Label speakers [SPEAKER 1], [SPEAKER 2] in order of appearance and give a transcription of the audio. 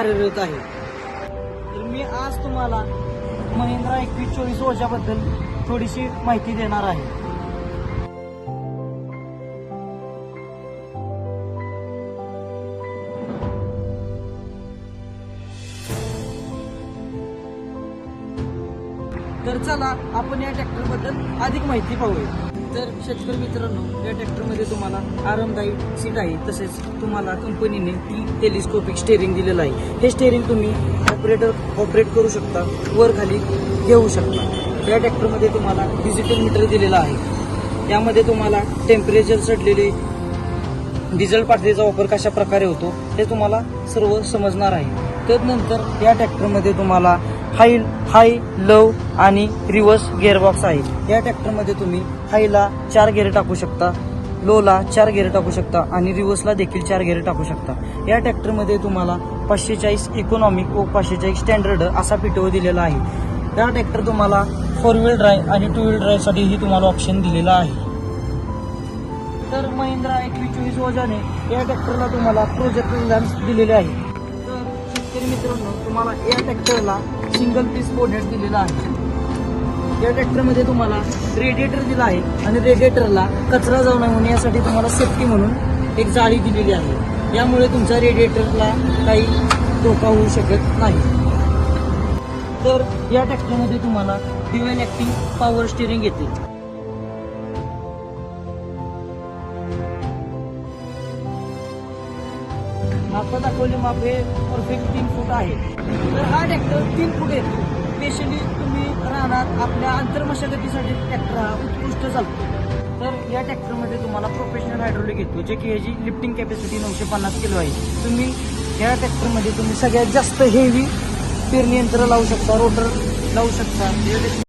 [SPEAKER 1] कार्यरत आहे। तर मी आज तुम्हाला महिंद्रा 2124 ओजाबद्दल थोडीशी माहिती देणार आहे। तर चला आपण या ट्रॅक्टरबद्दल अधिक माहिती पाहूया। तर शेतकरी मित्रांनो, या ट्रॅक्टरमध्ये तुम्हाला आरामदायी सीट आहे, तसेच तुम्हाला कंपनीने टेलिस्कोपिक स्टेअरिंग दिलेलं आहे। हे स्टेअरिंग तुम्ही ऑपरेट करू शकता, वर खाली घेऊ शकता। या ट्रॅक्टरमध्ये तुम्हाला डिजिटल मीटर दिलेला आहे। यामध्ये तुम्हाला टेम्परेचर चढलेले डिझेल पातळीचा वापर कशा प्रकारे होतो हे तुम्हाला सर्व समजणार आहे। त्यानंतर या ट्रॅक्टरमध्ये तुम्हाला हाय लो आणि रिव्हर्स गिअरबॉक्स आहे। या ट्रॅक्टरमध्ये तुम्ही हायला 4 गिअर टाकू शकता, लोला 4 गिअर टाकू शकता आणि रिव्हर्सला देखील 4 गिअर टाकू शकता। या ट्रॅक्टरमध्ये तुम्हाला 540 इकॉनॉमिक व 540 स्टँडर्ड असा पीटीओ दिलेला आहे। या ट्रॅक्टर तुम्हाला 4 व्हील ड्राईव्ह आणि 2 व्हील ड्राईव्हसाठीही तुम्हाला ऑप्शन दिलेला आहे। तर महिंद्रा 2124 ओजाने या ट्रॅक्टरला तुम्हाला प्रोजेक्टर लॅम्प दिलेले आहे। तर शेतकरी मित्रांनो, तुम्हाला या ट्रॅक्टरला सिंगल पीस बोनेट दिलेला आहे। या ट्रॅक्टरमध्ये तुम्हाला रेडिएटर दिला आहे आणि रेडिएटरला कचरा जाऊ नये म्हणून यासाठी तुम्हाला सेफ्टी म्हणून एक जाळी दिलेली आहे। यामुळे तुमच्या रेडिएटरला काही धोका होऊ शकत नाही। तर या ट्रॅक्टरमध्ये तुम्हाला ड्युअल ऍक्टिंग पॉवर स्टीअरिंग येते। आता दाखवले माप हे परफेक्ट 3 फूट आहे। तर हा ट्रॅक्टर 3 फूट येतो। स्पेशली तुम्ही राहणार आपल्या आंतरमशागतीसाठी ट्रॅक्टर हा उत्कृष्ट चालतो। तर या ट्रॅक्टरमध्ये तुम्हाला प्रोफेशनल हायड्रोलिक येतो, जे की याची लिफ्टिंग कॅपॅसिटी 950 किलो आहे। तुम्ही या ट्रॅक्टरमध्ये तुम्ही सगळ्यात जास्त हेवी पेरणी यंत्र लावू शकता, रोटर लावू शकता।